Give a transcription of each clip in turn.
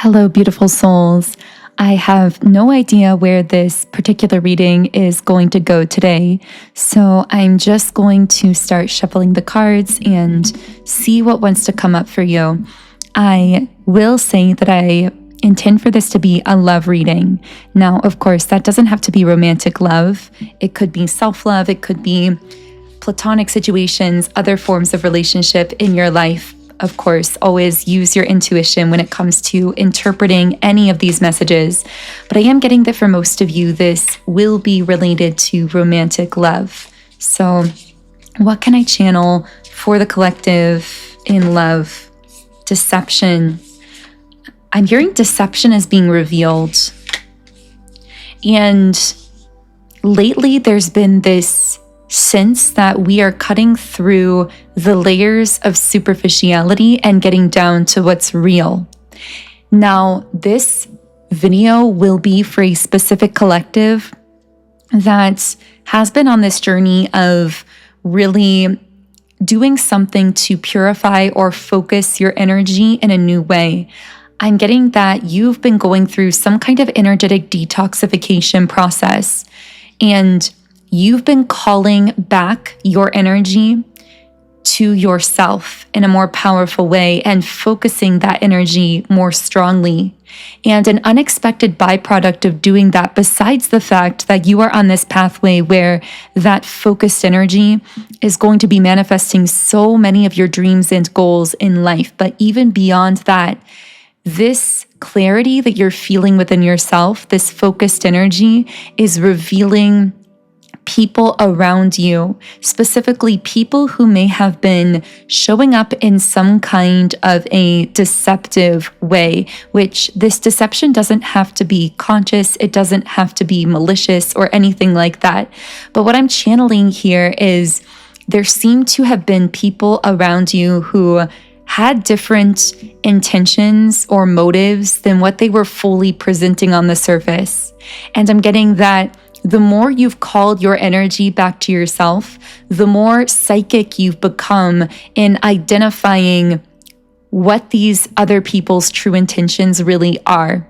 Hello, beautiful souls. I have no idea where this particular reading is going to go today, so I'm just going to start shuffling the cards and see what wants to come up for you. I will say that I intend for this to be a love reading. Now, of course, that doesn't have to be romantic love. It could be self-love. It could be platonic situations, other forms of relationship in your life. Of course, always use your intuition when it comes to interpreting any of these messages. But I am getting that for most of you, this will be related to romantic love. So what can I channel for the collective in love? Deception. I'm hearing deception is being revealed. And lately there's been this sense that we are cutting through the layers of superficiality and getting down to what's real. Now, this video will be for a specific collective that has been on this journey of really doing something to purify or focus your energy in a new way. I'm getting that you've been going through some kind of energetic detoxification process, and you've been calling back your energy to yourself in a more powerful way and focusing that energy more strongly. And an unexpected byproduct of doing that, besides the fact that you are on this pathway where that focused energy is going to be manifesting so many of your dreams and goals in life, but even beyond that, this clarity that you're feeling within yourself, this focused energy, is revealing people around you, specifically people who may have been showing up in some kind of a deceptive way, which this deception doesn't have to be conscious, it doesn't have to be malicious or anything like that. But what I'm channeling here is there seem to have been people around you who had different intentions or motives than what they were fully presenting on the surface. And I'm getting that the more you've called your energy back to yourself, the more psychic you've become in identifying what these other people's true intentions really are.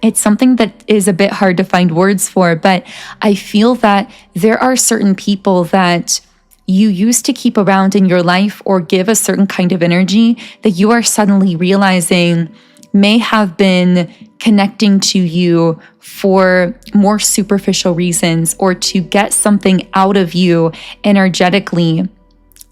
It's something that is a bit hard to find words for, but I feel that there are certain people that you used to keep around in your life or give a certain kind of energy that you are suddenly realizing may have been connecting to you for more superficial reasons or to get something out of you energetically,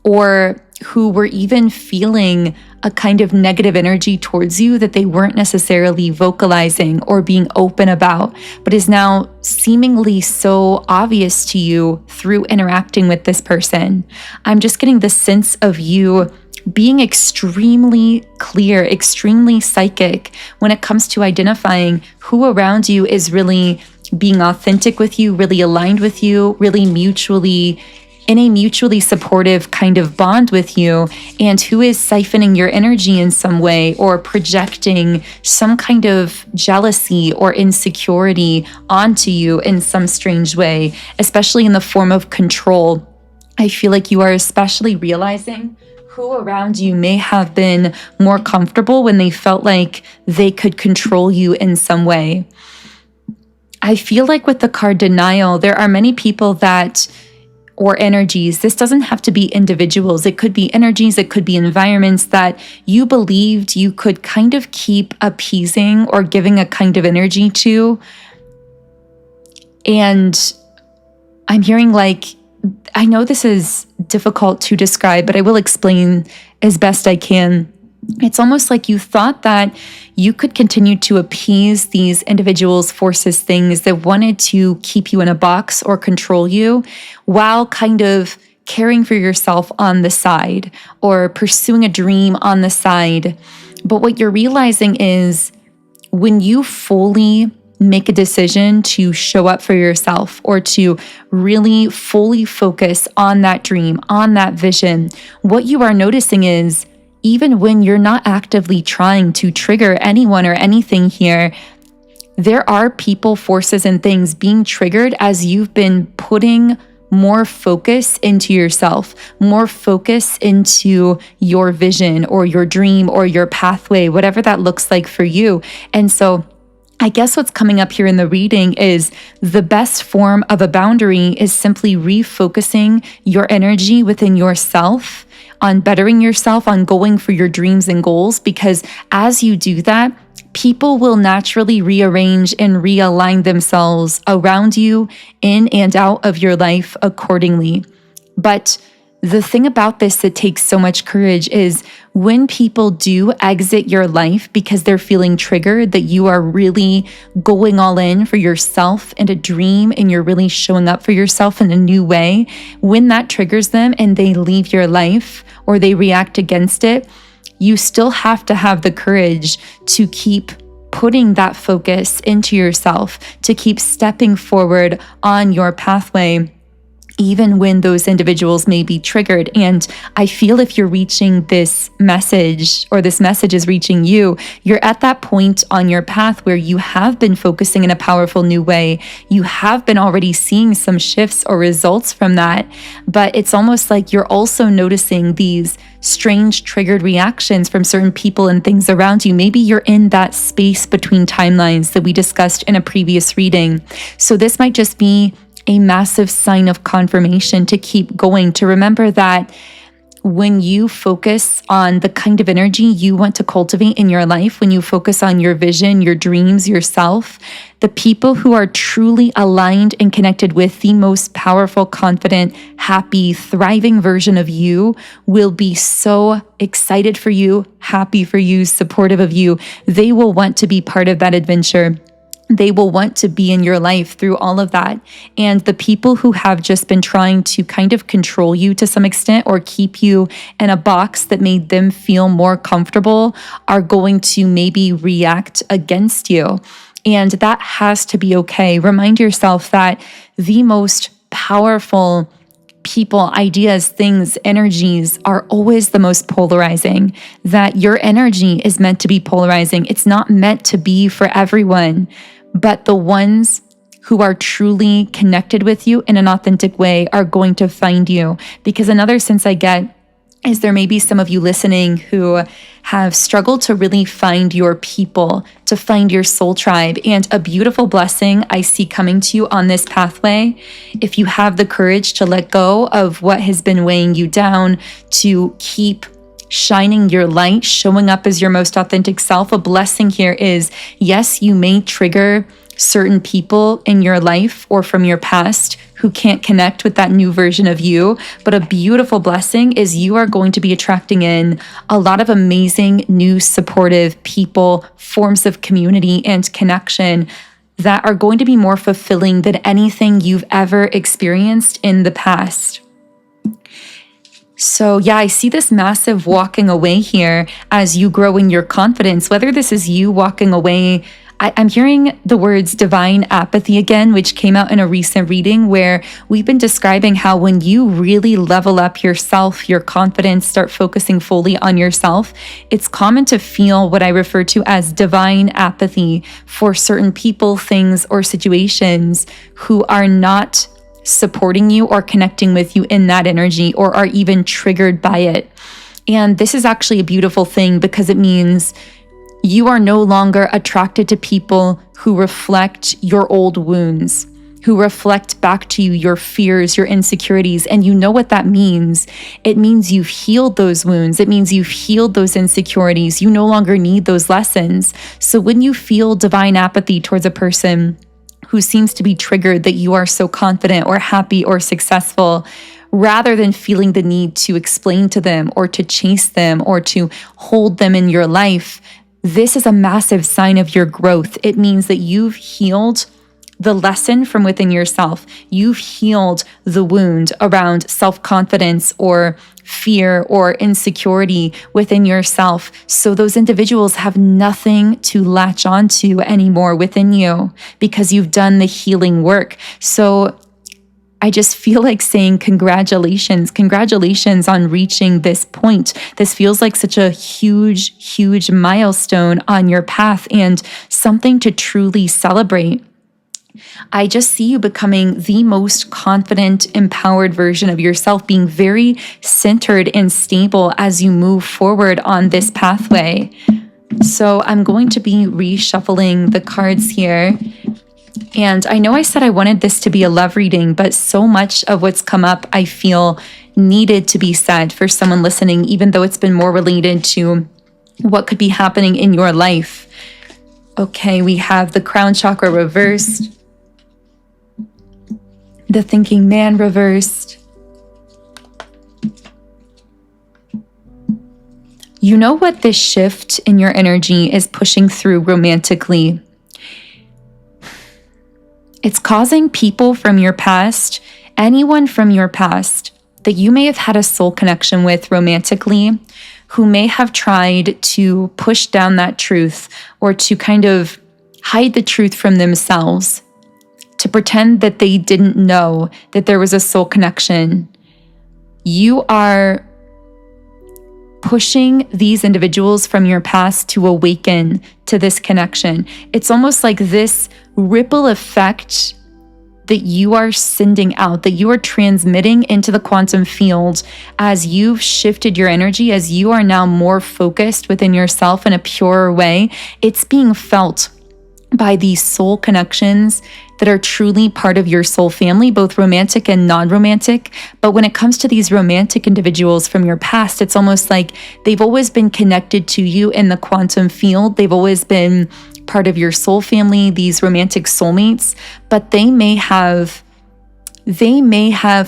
or who were even feeling a kind of negative energy towards you that they weren't necessarily vocalizing or being open about, but is now seemingly so obvious to you through interacting with this person. I'm just getting the sense of you being extremely clear, extremely psychic when it comes to identifying who around you is really being authentic with you, really aligned with you, really mutually in a mutually supportive kind of bond with you, and who is siphoning your energy in some way or projecting some kind of jealousy or insecurity onto you in some strange way, especially in the form of control. I feel like you are especially realizing who around you may have been more comfortable when they felt like they could control you in some way. I feel like with the card denial, there are many people that, or energies, this doesn't have to be individuals, it could be energies, it could be environments that you believed you could kind of keep appeasing or giving a kind of energy to. And I'm hearing like, I know this is difficult to describe, but I will explain as best I can. It's almost like you thought that you could continue to appease these individuals, forces, things that wanted to keep you in a box or control you, while kind of caring for yourself on the side or pursuing a dream on the side. But what you're realizing is when you fully make a decision to show up for yourself or to really fully focus on that dream, on that vision, what you are noticing is even when you're not actively trying to trigger anyone or anything here, there are people, forces, and things being triggered as you've been putting more focus into yourself, more focus into your vision or your dream or your pathway, whatever that looks like for you. And so I guess what's coming up here in the reading is the best form of a boundary is simply refocusing your energy within yourself, on bettering yourself, on going for your dreams and goals, because as you do that, people will naturally rearrange and realign themselves around you, in and out of your life accordingly. But the thing about this that takes so much courage is when people do exit your life because they're feeling triggered, that you are really going all in for yourself and a dream, and you're really showing up for yourself in a new way, when that triggers them and they leave your life or they react against it, you still have to have the courage to keep putting that focus into yourself, to keep stepping forward on your pathway, even when those individuals may be triggered. And I feel if you're reaching this message, or this message is reaching you, you're at that point on your path where you have been focusing in a powerful new way. You have been already seeing some shifts or results from that, but it's almost like you're also noticing these strange triggered reactions from certain people and things around you. Maybe you're in that space between timelines that we discussed in a previous reading. So this might just be a massive sign of confirmation to keep going, to remember that when you focus on the kind of energy you want to cultivate in your life, when you focus on your vision, your dreams, yourself, the people who are truly aligned and connected with the most powerful, confident, happy, thriving version of you will be so excited for you, happy for you, supportive of you. They will want to be part of that adventure. They will want to be in your life through all of that. And the people who have just been trying to kind of control you to some extent, or keep you in a box that made them feel more comfortable, are going to maybe react against you. And that has to be okay. Remind yourself that the most powerful people, ideas, things, energies are always the most polarizing, that your energy is meant to be polarizing. It's not meant to be for everyone, but the ones who are truly connected with you in an authentic way are going to find you. Because another sense I get is there may be some of you listening who have struggled to really find your people, to find your soul tribe. And a beautiful blessing I see coming to you on this pathway, if you have the courage to let go of what has been weighing you down, to keep shining your light, showing up as your most authentic self. A blessing here is, yes, you may trigger certain people in your life or from your past who can't connect with that new version of you. But a beautiful blessing is you are going to be attracting in a lot of amazing, new, supportive people, forms of community and connection that are going to be more fulfilling than anything you've ever experienced in the past. So yeah, I see this massive walking away here as you grow in your confidence, whether this is you walking away. I'm hearing the words divine apathy again, which came out in a recent reading where we've been describing how when you really level up yourself, your confidence, start focusing fully on yourself, it's common to feel what I refer to as divine apathy for certain people, things, or situations who are not supporting you or connecting with you in that energy, or are even triggered by it. And this is actually a beautiful thing, because it means you are no longer attracted to people who reflect your old wounds, who reflect back to you your fears, your insecurities. And you know what that means. It means you've healed those wounds. It means you've healed those insecurities. You no longer need those lessons. So when you feel divine apathy towards a person who seems to be triggered that you are so confident or happy or successful, rather than feeling the need to explain to them or to chase them or to hold them in your life, this is a massive sign of your growth. It means that you've healed the lesson from within yourself. You've healed the wound around self-confidence or fear or insecurity within yourself. So those individuals have nothing to latch onto anymore within you because you've done the healing work. So I just feel like saying congratulations. Congratulations on reaching this point. This feels like such a huge, huge milestone on your path and something to truly celebrate. I just see you becoming the most confident, empowered version of yourself, being very centered and stable as you move forward on this pathway. So I'm going to be reshuffling the cards here. And I know I said I wanted this to be a love reading, but so much of what's come up, I feel needed to be said for someone listening, even though it's been more related to what could be happening in your life. Okay, we have the crown chakra reversed, the thinking man reversed. You know what this shift in your energy is pushing through romantically? It's causing people from your past, anyone from your past that you may have had a soul connection with romantically, who may have tried to push down that truth or to kind of hide the truth from themselves, to pretend that they didn't know that there was a soul connection. You are pushing these individuals from your past to awaken to this connection. It's almost like this ripple effect that you are sending out, that you are transmitting into the quantum field as you've shifted your energy, as you are now more focused within yourself in a purer way. It's being felt by these soul connections that are truly part of your soul family, both romantic and non-romantic. But when it comes to these romantic individuals from your past, it's almost like they've always been connected to you in the quantum field. They've always been part of your soul family, these romantic soulmates, but they may have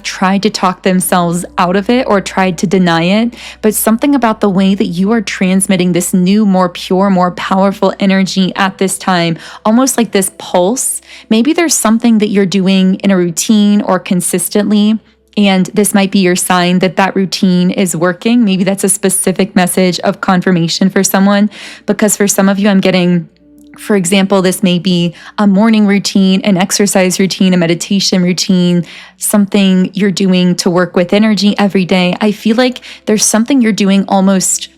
tried to talk themselves out of it or tried to deny it. But something about the way that you are transmitting this new, more pure, more powerful energy at this time, almost like this pulse. Maybe there's something that you're doing in a routine or consistently, and this might be your sign that that routine is working. Maybe that's a specific message of confirmation for someone, because for some of you, I'm getting, for example, this may be a morning routine, an exercise routine, a meditation routine, something you're doing to work with energy every day. I feel like there's something you're doing almost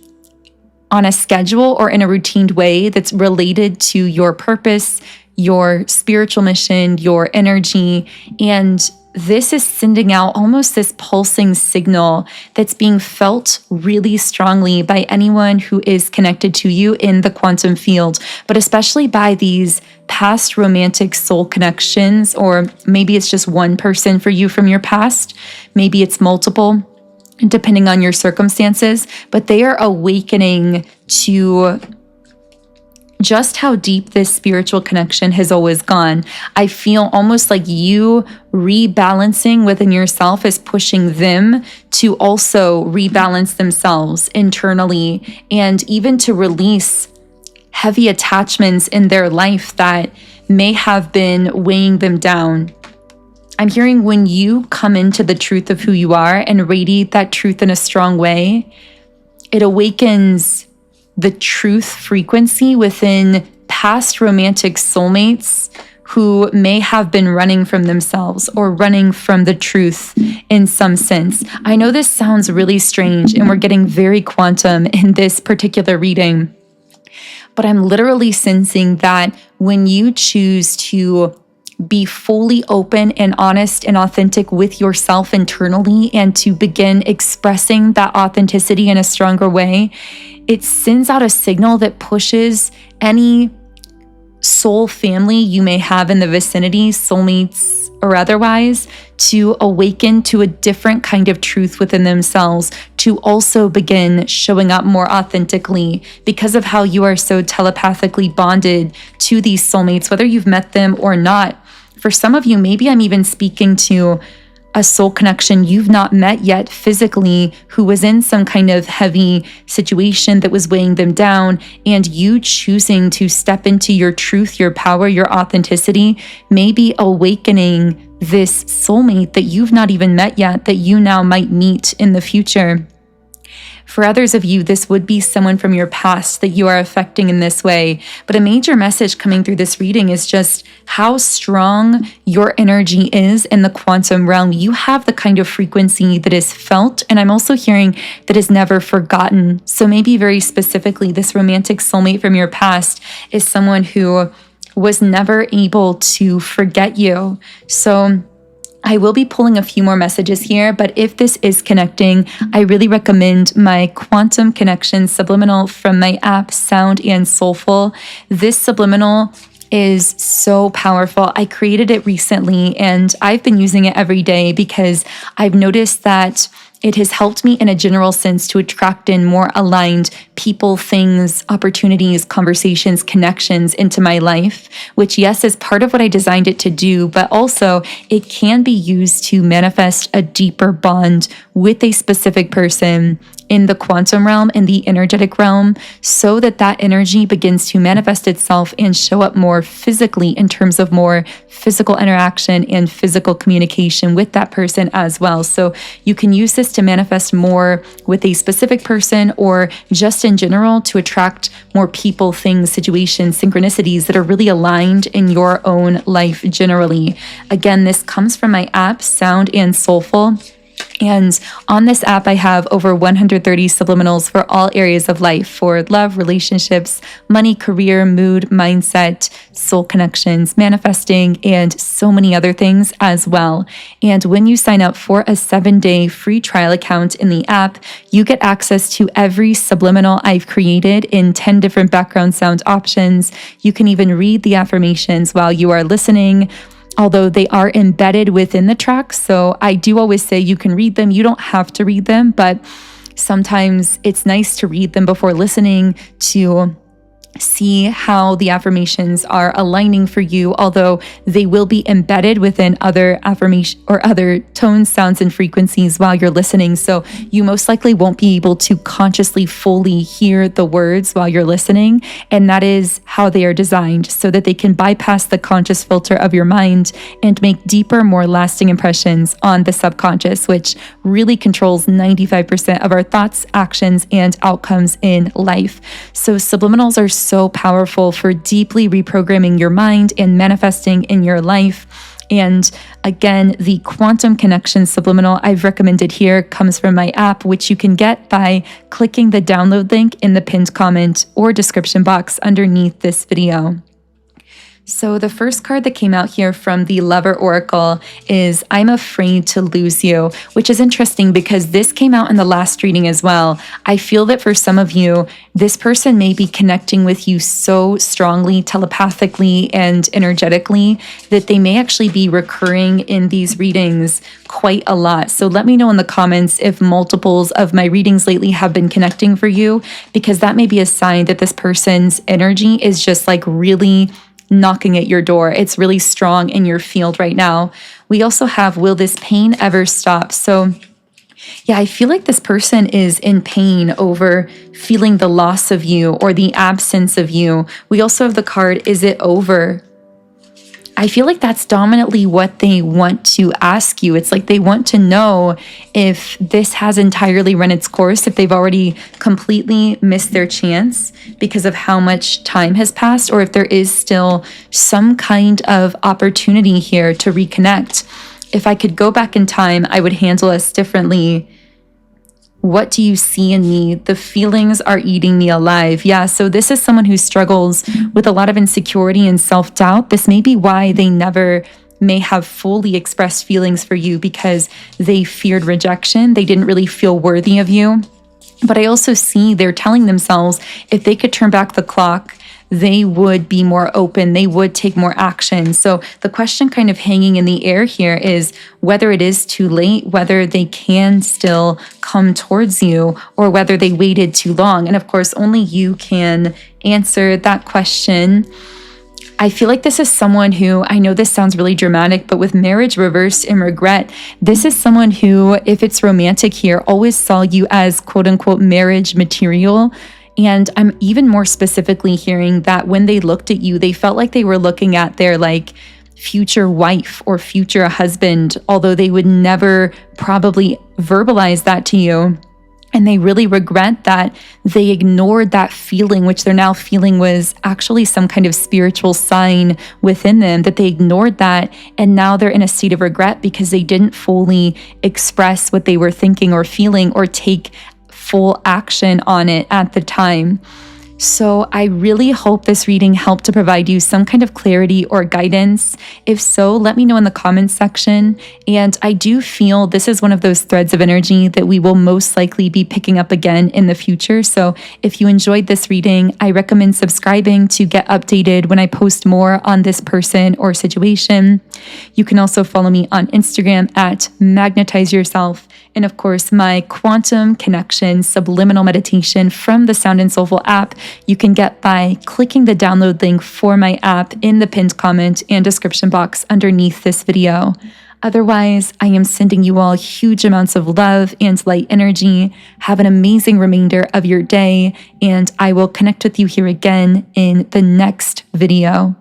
on a schedule or in a routine way that's related to your purpose, your spiritual mission, your energy. And this is sending out almost this pulsing signal that's being felt really strongly by anyone who is connected to you in the quantum field, but especially by these past romantic soul connections, or maybe it's just one person for you from your past, maybe it's multiple, depending on your circumstances, but they are awakening to just how deep this spiritual connection has always gone. I feel almost like you rebalancing within yourself is pushing them to also rebalance themselves internally, and even to release heavy attachments in their life that may have been weighing them down. I'm hearing when you come into the truth of who you are and radiate that truth in a strong way, it awakens the truth frequency within past romantic soulmates who may have been running from themselves or running from the truth in some sense. I know this sounds really strange and we're getting very quantum in this particular reading, but I'm literally sensing that when you choose to be fully open and honest and authentic with yourself internally and to begin expressing that authenticity in a stronger way, it sends out a signal that pushes any soul family you may have in the vicinity, soulmates or otherwise, to awaken to a different kind of truth within themselves, to also begin showing up more authentically because of how you are so telepathically bonded to these soulmates, whether you've met them or not. For some of you, maybe I'm even speaking to a soul connection you've not met yet physically, who was in some kind of heavy situation that was weighing them down, and you choosing to step into your truth, your power, your authenticity, maybe awakening this soulmate that you've not even met yet, that you now might meet in the future. For others of you, this would be someone from your past that you are affecting in this way. But a major message coming through this reading is just how strong your energy is in the quantum realm. You have the kind of frequency that is felt, and I'm also hearing that is never forgotten. So maybe very specifically, this romantic soulmate from your past is someone who was never able to forget you. So I will be pulling a few more messages here, but if this is connecting, I really recommend my Quantum Connection Subliminal from my app, Sound and Soulful. This Subliminal is so powerful. I created it recently and I've been using it every day because I've noticed that it has helped me in a general sense to attract in more aligned people, things, opportunities, conversations, connections into my life, which, yes, is part of what I designed it to do, but also it can be used to manifest a deeper bond with a specific person in the quantum realm, in the energetic realm, so that that energy begins to manifest itself and show up more physically in terms of more physical interaction and physical communication with that person as well. So you can use this to manifest more with a specific person or just in general to attract more people, things, situations, synchronicities that are really aligned in your own life generally. Again, this comes from my app, Sound and Soulful. And on this app, I have over 130 subliminals for all areas of life, for love, relationships, money, career, mood, mindset, soul connections, manifesting, and so many other things as well. And when you sign up for a 7-day free trial account in the app, you get access to every subliminal I've created in 10 different background sound options. You can even read the affirmations while you are listening, although they are embedded within the tracks. So I do always say you can read them. You don't have to read them, but sometimes it's nice to read them before listening to see how the affirmations are aligning for you, although they will be embedded within other affirmation or other tones, sounds, and frequencies while you're listening. So you most likely won't be able to consciously fully hear the words while you're listening. And that is how they are designed, so that they can bypass the conscious filter of your mind and make deeper, more lasting impressions on the subconscious, which really controls 95% of our thoughts, actions, and outcomes in life. So subliminals are so powerful for deeply reprogramming your mind and manifesting in your life. And again, the Quantum Connection Subliminal I've recommended here comes from my app, which you can get by clicking the download link in the pinned comment or description box underneath this video. So the first card that came out here from the Lover Oracle is I'm Afraid to Lose You, which is interesting because this came out in the last reading as well. I feel that for some of you, this person may be connecting with you so strongly, telepathically and energetically, that they may actually be recurring in these readings quite a lot. So let me know in the comments if multiples of my readings lately have been connecting for you, because that may be a sign that this person's energy is just like really knocking at your door. It's really strong in your field right now. We also have, will this pain ever stop? So yeah, I feel like this person is in pain over feeling the loss of you or the absence of you. We also have the card, is it over? I feel like that's dominantly what they want to ask you. It's like they want to know if this has entirely run its course, if they've already completely missed their chance because of how much time has passed, or if there is still some kind of opportunity here to reconnect. If I could go back in time, I would handle us differently. What do you see in me? The feelings are eating me alive. Yeah, so this is someone who struggles with a lot of insecurity and self-doubt. This may be why they never may have fully expressed feelings for you, because they feared rejection. They didn't really feel worthy of you. But I also see they're telling themselves if they could turn back the clock, they would be more open, they would take more action. So the question kind of hanging in the air here is whether it is too late, whether they can still come towards you, or whether they waited too long. And of course, only you can answer that question. I feel like this is someone who, I know this sounds really dramatic, but with marriage reversed in regret, this is someone who, if it's romantic here, always saw you as quote unquote marriage material. And I'm even more specifically hearing that when they looked at you, they felt like they were looking at their like future wife or future husband, although they would never probably verbalize that to you. And they really regret that they ignored that feeling, which they're now feeling was actually some kind of spiritual sign within them, that they ignored that. And now they're in a state of regret because they didn't fully express what they were thinking or feeling or take full action on it at the time. So I really hope this reading helped to provide you some kind of clarity or guidance. If so, let me know in the comments section. And I do feel this is one of those threads of energy that we will most likely be picking up again in the future. So if you enjoyed this reading, I recommend subscribing to get updated when I post more on this person or situation. You can also follow me on Instagram at Magnetize Yourself. And of course, my quantum connection subliminal meditation from the Sound and Soulful app you can get by clicking the download link for my app in the pinned comment and description box underneath this video. Otherwise, I am sending you all huge amounts of love and light energy. Have an amazing remainder of your day, and I will connect with you here again in the next video.